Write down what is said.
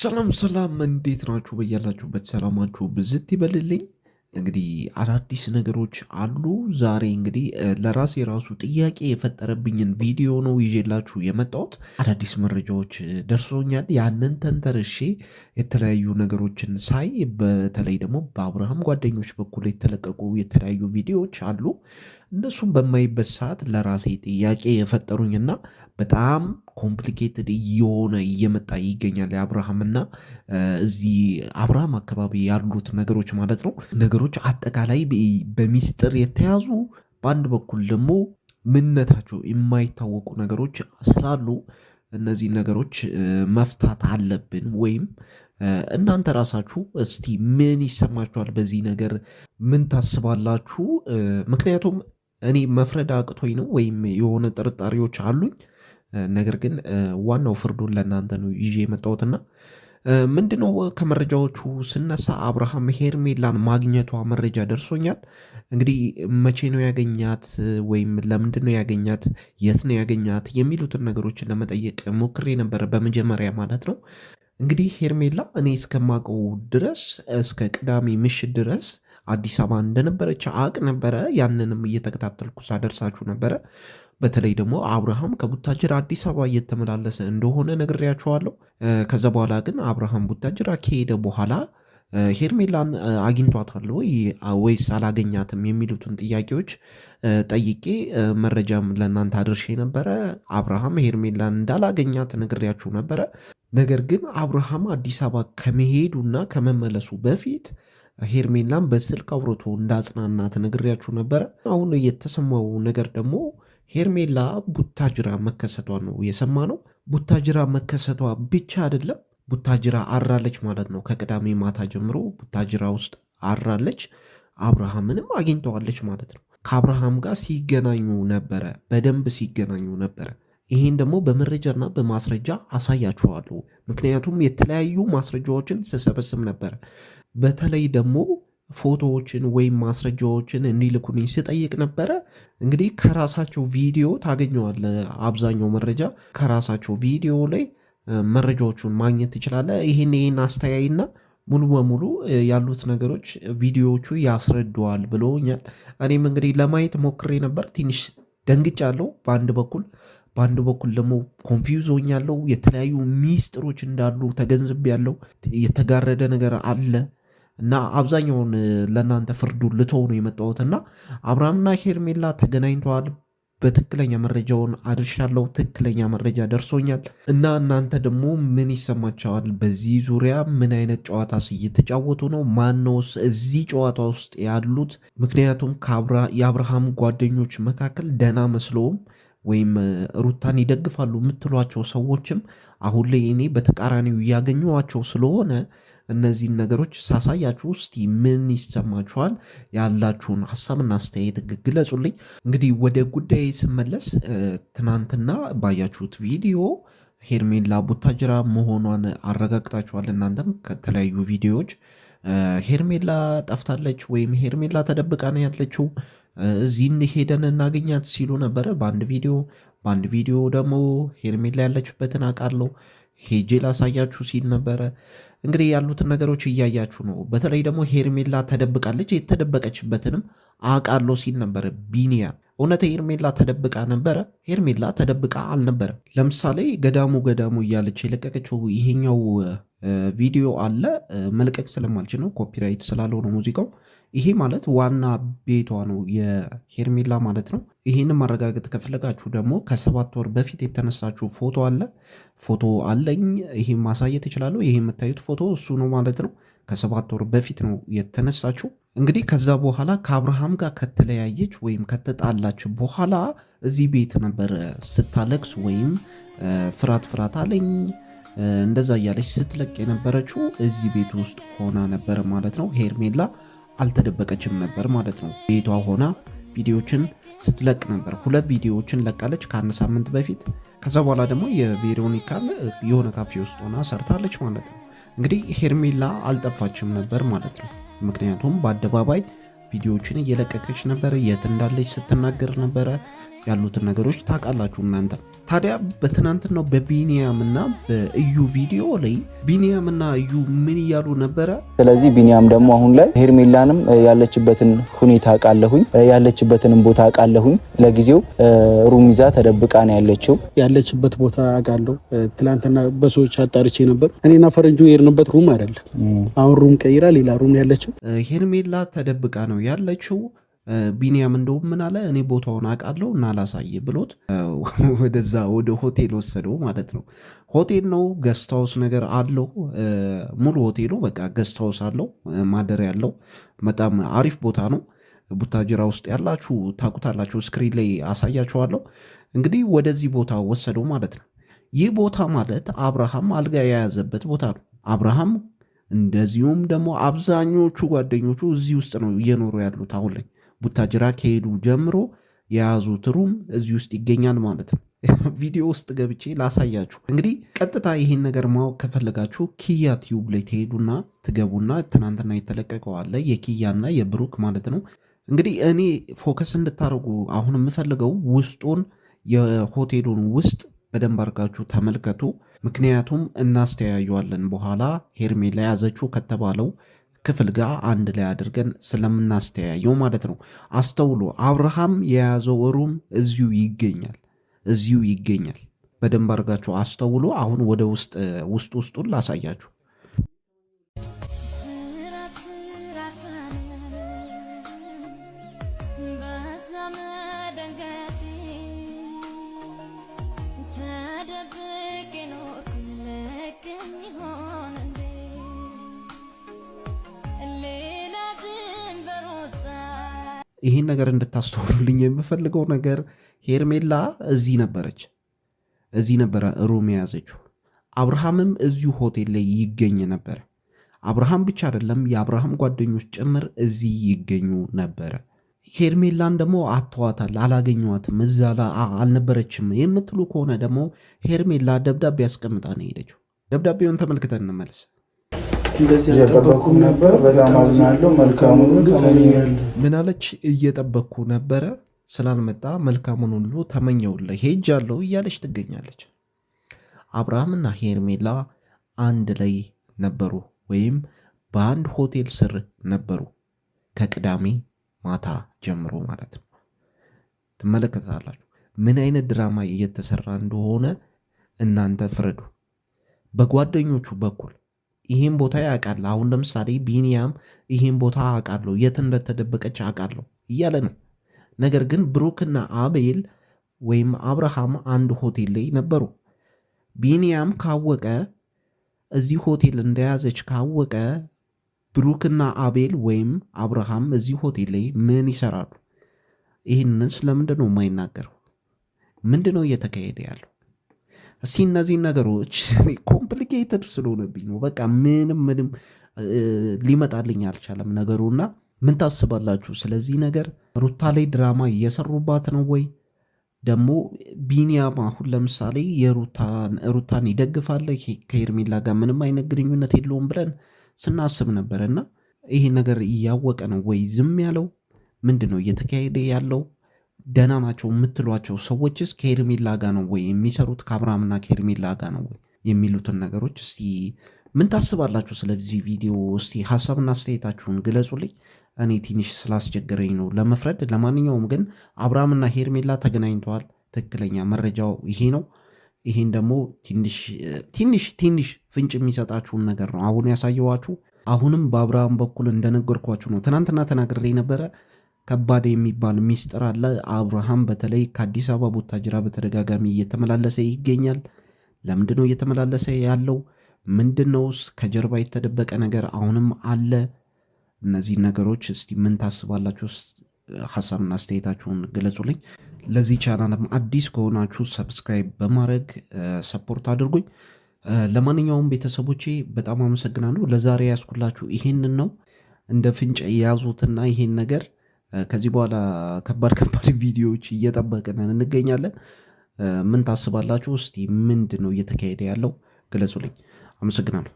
ሰላም እንዴት ናችሁ? በያላችሁበት ሰላማችሁ ብዝት ይበልልኝ። እንግዲህ አዳዲስ ነገሮች አሉ። ዛሬ እንግዲህ ለራሴ ራሱ ጥያቄ የፈጠረብኝን ቪዲዮ ነው ይዤላችሁ የመጣሁት። አዳዲስ መረጃዎች ደርሶኛል። ያንን ተንተርሼ የተለያዩ ነገሮችን ሳይ በተለይ ደግሞ በአብርሃም ጓደኞች በኩል የተለቀቁ የተለያዩ ቪዲዮዎች አሉ። እነሱም በማይበት ሰዓት ለራሴ ጥያቄ የፈጠሩኝና በጣም ኮምፕሊኬትድ እየሆነ እየመጣ ይገኛል። የአብርሃምና እዚህ አብርሃም አካባቢ ያሉት ነገሮች ማለት ነው። ነገሮች አጠቃላይ በሚስጥር የተያዙ፣ በአንድ በኩል ደግሞ ምንነታቸው የማይታወቁ ነገሮች ስላሉ እነዚህ ነገሮች መፍታት አለብን። ወይም እናንተ ራሳችሁ እስቲ ምን ይሰማችኋል? በዚህ ነገር ምን ታስባላችሁ? ምክንያቱም እኔ መፍረድ አቅቶኝ ነው ወይም የሆነ ጥርጣሬዎች አሉኝ። ነገር ግን ዋናው ፍርዱን ለእናንተ ነው ይዤ የመጣሁትና ምንድነው ከመረጃዎቹ ስነሳ አብርሃም ሄርሜላን ማግኘቷ መረጃ ደርሶኛል። እንግዲህ መቼ ነው ያገኛት ወይም ለምንድን ነው ያገኛት፣ የት ነው ያገኛት የሚሉትን ነገሮችን ለመጠየቅ ሞክሬ ነበረ በመጀመሪያ ማለት ነው። እንግዲህ ሄርሜላ እኔ እስከማውቀው ድረስ እስከ ቅዳሜ ምሽት ድረስ አዲስ አበባ እንደነበረች አቅ ነበረ። ያንንም እየተከታተልኩ ሳደርሳችሁ ነበረ። በተለይ ደግሞ አብርሃም ከቡታጅራ አዲስ አበባ እየተመላለሰ እንደሆነ ነግሬያችኋለሁ። ከዛ በኋላ ግን አብርሃም ቡታጅራ ከሄደ በኋላ ሄርሜላን አግኝቷታል ወይስ አላገኛትም የሚሉትን ጥያቄዎች ጠይቄ መረጃም ለእናንተ አድርሼ ነበረ። አብርሃም ሄርሜላን እንዳላገኛት ነግሬያችሁ ነበረ። ነገር ግን አብርሃም አዲስ አበባ ከመሄዱና ከመመለሱ በፊት ሄርሜላን በስልክ አውርቶ እንዳጽናናት ነግሬያችሁ ነበረ። አሁን የተሰማው ነገር ደግሞ ሄርሜላ ቡታጅራ መከሰቷ ነው የሰማነው። ቡታጅራ መከሰቷ ብቻ አይደለም፣ ቡታጅራ አራለች ማለት ነው። ከቅዳሜ ማታ ጀምሮ ቡታጅራ ውስጥ አራለች። አብርሃምንም አግኝተዋለች ማለት ነው። ከአብርሃም ጋር ሲገናኙ ነበረ፣ በደንብ ሲገናኙ ነበረ። ይህን ደግሞ በመረጃና በማስረጃ አሳያችኋለሁ። ምክንያቱም የተለያዩ ማስረጃዎችን ስሰበስብ ነበረ። በተለይ ደግሞ ፎቶዎችን ወይም ማስረጃዎችን እንዲልኩልኝ ስጠይቅ ነበረ። እንግዲህ ከራሳቸው ቪዲዮ ታገኘዋለ። አብዛኛው መረጃ ከራሳቸው ቪዲዮ ላይ መረጃዎቹን ማግኘት ትችላለ። ይህን አስተያይና ሙሉ በሙሉ ያሉት ነገሮች ቪዲዮዎቹ ያስረደዋል ብለውኛል። እኔም እንግዲህ ለማየት ሞክሬ ነበር። ትንሽ ደንግጫለሁ በአንድ በኩል ደግሞ ኮንፊውዝ ሆኛለሁ። የተለያዩ ሚስጥሮች እንዳሉ ተገንዝቤያለሁ። የተጋረደ ነገር አለ እና አብዛኛውን ለእናንተ ፍርዱን ልተው ነው የመጣሁትና አብርሃምና ሄርሜላ ተገናኝተዋል። በትክክለኛ መረጃውን አድርሻለሁ። ትክክለኛ መረጃ ደርሶኛል እና እናንተ ደግሞ ምን ይሰማቸዋል? በዚህ ዙሪያ ምን አይነት ጨዋታስ እየተጫወቱ ነው? ማነውስ እዚህ ጨዋታ ውስጥ ያሉት? ምክንያቱም የአብርሃም ጓደኞች መካከል ደህና መስለውም ወይም ሩታን ይደግፋሉ የምትሏቸው ሰዎችም አሁን ላይ እኔ በተቃራኒው እያገኘኋቸው ስለሆነ እነዚህን ነገሮች ሳሳያችሁ ውስጥ ምን ይሰማችኋል? ያላችሁን ሀሳብና አስተያየት ግለጹልኝ። እንግዲህ ወደ ጉዳይ ስመለስ ትናንትና ባያችሁት ቪዲዮ ሄርሜላ ቡታጅራ መሆኗን አረጋግጣችኋል። እናንተም ከተለያዩ ቪዲዮዎች ሄርሜላ ጠፍታለች ወይም ሄርሜላ ተደብቃ ነው ያለችው፣ እዚህ ሄደን እናገኛት ሲሉ ነበረ በአንድ ቪዲዮ ደግሞ ሄርሜላ ያለችበትን አውቃለሁ ሄጄ ላሳያችሁ ሲል ነበረ። እንግዲህ ያሉትን ነገሮች እያያችሁ ነው። በተለይ ደግሞ ሄርሜላ ተደብቃለች፣ የተደበቀችበትንም አውቃለሁ ሲል ነበረ ቢኒያም። እውነት ሄርሜላ ተደብቃ ነበረ? ሄርሜላ ተደብቃ አልነበረ። ለምሳሌ ገዳሙ እያለች የለቀቀችው ይሄኛው ቪዲዮ አለ። መልቀቅ ስለማልችል ነው፣ ኮፒራይት ስላለው ነው ሙዚቃው። ይሄ ማለት ዋና ቤቷ ነው የሄርሜላ ማለት ነው። ይህን ማረጋገጥ ከፈለጋችሁ ደግሞ ከ7 ወር በፊት የተነሳችሁ ፎቶ አለኝ። ይህ ማሳየት እችላለሁ። ይህ የምታዩት ፎቶ እሱ ነው ማለት ነው። ከ7 ወር በፊት ነው የተነሳችሁ። እንግዲህ ከዛ በኋላ ከአብርሃም ጋር ከተለያየች ወይም ከተጣላች በኋላ እዚህ ቤት ነበር ስታለቅስ ወይም ፍርሃት አለኝ እንደዛ እያለች ስትለቅ የነበረችው እዚህ ቤት ውስጥ ሆና ነበር ማለት ነው። ሄርሜላ አልተደበቀችም ነበር ማለት ነው። ቤቷ ሆና ቪዲዮችን ስትለቅ ነበር። 2 ቪዲዮዎችን ለቃለች ከ1 ሳምንት በፊት። ከዛ በኋላ ደግሞ የቬሮኒካን የሆነ ካፌ ውስጥ ሆና ሰርታለች ማለት ነው። እንግዲህ ሄርሜላ አልጠፋችም ነበር ማለት ነው። ምክንያቱም በአደባባይ ቪዲዮዎችን እየለቀቀች ነበር። የት እንዳለች ስትናገር ነበረ። ያሉትን ነገሮች ታውቃላችሁ እናንተ። ታዲያ በትናንትናው በቢኒያምና በእዩ ቪዲዮ ላይ ቢኒያምና እዩ ምን እያሉ ነበረ? ስለዚህ ቢኒያም ደግሞ አሁን ላይ ሄርሜላንም ያለችበትን ሁኔታ አውቃለሁኝ፣ ያለችበትንም ቦታ አውቃለሁኝ። ለጊዜው ሩም ይዛ ተደብቃ ነው ያለችበት ቦታ አውቃለሁ። ትናንትና በሰዎች አጣርቼ ነበር። እኔና ፈረንጁ የሄድንበት ሩም አይደለም። አሁን ሩም ቀይራ ሌላ ሩም ያለችው ሄርሜላ ተደብቃ ነው ያለችው። ቢኒያም እንደውም ምን አለ፣ እኔ ቦታውን አውቃለሁ እና ላሳይ ብሎት ወደዛ ወደ ሆቴል ወሰደው ማለት ነው። ሆቴል ነው፣ ገስት ሃውስ ነገር አለው። ሙሉ ሆቴሉ በቃ ገስት ሃውስ አለው፣ ማደሪያ ያለው በጣም አሪፍ ቦታ ነው። ቡታጅራ ውስጥ ያላችሁ ታውቁታላችሁ። ስክሪን ላይ አሳያችኋለሁ። እንግዲህ ወደዚህ ቦታ ወሰደው ማለት ነው። ይህ ቦታ ማለት አብርሃም አልጋ የያዘበት ቦታ ነው። አብርሃም እንደዚሁም ደግሞ አብዛኞቹ ጓደኞቹ እዚህ ውስጥ ነው እየኖሩ ያሉት አሁን ላይ ቡታጅራ ከሄዱ ጀምሮ የያዙት ሩም እዚህ ውስጥ ይገኛል ማለት ነው። ቪዲዮ ውስጥ ገብቼ ላሳያችሁ። እንግዲህ ቀጥታ ይህን ነገር ማወቅ ከፈለጋችሁ ኪያ ቲዩብ ላይ ትሄዱና ትገቡና ትናንትና የተለቀቀው አለ የኪያና የብሩክ ማለት ነው። እንግዲህ እኔ ፎከስ እንድታደርጉ አሁን የምፈልገው ውስጡን የሆቴሉን ውስጥ በደንብ አድርጋችሁ ተመልከቱ። ምክንያቱም እናስተያየዋለን በኋላ ሄርሜላ ያዘችው ከተባለው ክፍል ጋር አንድ ላይ አድርገን ስለምናስተያየው ማለት ነው። አስተውሎ አብርሃም የያዘው ሩም እዚሁ ይገኛል። በደንብ አድርጋችሁ አስተውሎ። አሁን ወደ ውስጡን ላሳያችሁ። ይህን ነገር እንድታስተውሉልኝ የምፈልገው ነገር ሄርሜላ እዚህ ነበረ ሩም የያዘችው። አብርሃምም እዚሁ ሆቴል ላይ ይገኝ ነበረ። አብርሃም ብቻ አይደለም የአብርሃም ጓደኞች ጭምር እዚህ ይገኙ ነበረ። ሄርሜላን ደግሞ አተዋታል፣ አላገኘዋትም፣ እዛ አልነበረችም የምትሉ ከሆነ ደግሞ ሄርሜላ ደብዳቤ አስቀምጣ ነው የሄደችው። ደብዳቤውን ተመልክተን እንመለስ። እየጠበኩ ነበር፣ በጣም አዝናለሁ። መልካሙን ሁሉ ተመኘሁልህ። ምን አለች? እየጠበኩ ነበረ፣ ስላልመጣ መልካሙን ሁሉ ተመኘሁልህ፣ ሄጃለሁ እያለች ትገኛለች። አብርሃምና ሄርሜላ አንድ ላይ ነበሩ፣ ወይም በአንድ ሆቴል ስር ነበሩ ከቅዳሜ ማታ ጀምሮ ማለት ነው። ትመለከታላችሁ ምን አይነት ድራማ እየተሰራ እንደሆነ እናንተ ፍረዱ። በጓደኞቹ በኩል ይህን ቦታ ያውቃል። አሁን ለምሳሌ ቢኒያም ይህን ቦታ አውቃለሁ፣ የት እንደተደበቀች አውቃለሁ እያለ ነው። ነገር ግን ብሩክና አቤል ወይም አብርሃም አንድ ሆቴል ላይ ነበሩ። ቢኒያም ካወቀ እዚህ ሆቴል እንደያዘች ካወቀ ብሩክና አቤል ወይም አብርሃም እዚህ ሆቴል ላይ ምን ይሰራሉ? ይህንንስ ለምንድን ነው የማይናገረው? ምንድን ነው እየተካሄደ ያለው? እስቲ እነዚህን ነገሮች ኮምፕሊኬትድ ስለሆነብኝ ነው በቃ ምንም ሊመጣልኝ አልቻለም ነገሩና ምን ታስባላችሁ ስለዚህ ነገር? ሩታ ላይ ድራማ እየሰሩባት ነው ወይ ደግሞ ቢኒያም አሁን ለምሳሌ ሩታን ይደግፋል ከሄርሜላ ጋር ምንም አይነት ግንኙነት የለውም ብለን ስናስብ ነበርና ይሄ ነገር እያወቀ ነው ወይ ዝም ያለው? ምንድን ነው እየተካሄደ ያለው? ደህና ናቸው የምትሏቸው ሰዎችስ ከሄርሜላ ጋር ነው ወይ የሚሰሩት? ከአብርሃምና ከሄርሜላ ጋር ነው ወይ የሚሉትን ነገሮች እስቲ ምን ታስባላችሁ ስለዚህ ቪዲዮ? እስቲ ሀሳብና አስተያየታችሁን ግለጹልኝ። እኔ ትንሽ ስላስቸገረኝ ነው ለመፍረድ። ለማንኛውም ግን አብርሃምና ሄርሜላ ተገናኝተዋል። ትክክለኛ መረጃው ይሄ ነው። ይሄን ደግሞ ትንሽ ፍንጭ የሚሰጣችሁን ነገር ነው አሁን ያሳየዋችሁ። አሁንም በአብርሃም በኩል እንደነገርኳችሁ ነው። ትናንትና ተናግሬ ነበረ። ከባድ የሚባል ሚስጥር አለ። አብርሃም በተለይ ከአዲስ አበባ ቡታጅራ በተደጋጋሚ እየተመላለሰ ይገኛል። ለምንድን ነው እየተመላለሰ ያለው? ምንድነውስ ከጀርባ የተደበቀ ነገር አሁንም አለ? እነዚህ ነገሮች እስቲ ምን ታስባላችሁ? ሀሳብና አስተያየታችሁን ግለጹልኝ። ለዚህ ቻናልም አዲስ ከሆናችሁ ሰብስክራይብ በማድረግ ሰፖርት አድርጉኝ። ለማንኛውም ቤተሰቦቼ በጣም አመሰግናለሁ። ለዛሬ ያስኩላችሁ ይሄንን ነው። እንደ ፍንጭ የያዙትና ይሄን ነገር ከዚህ በኋላ ከባድ ቪዲዮዎች እየጠበቅን እንገኛለን። ምን ታስባላችሁ? እስቲ ምንድን ነው እየተካሄደ ያለው? ግለጹልኝ። አመሰግናለሁ።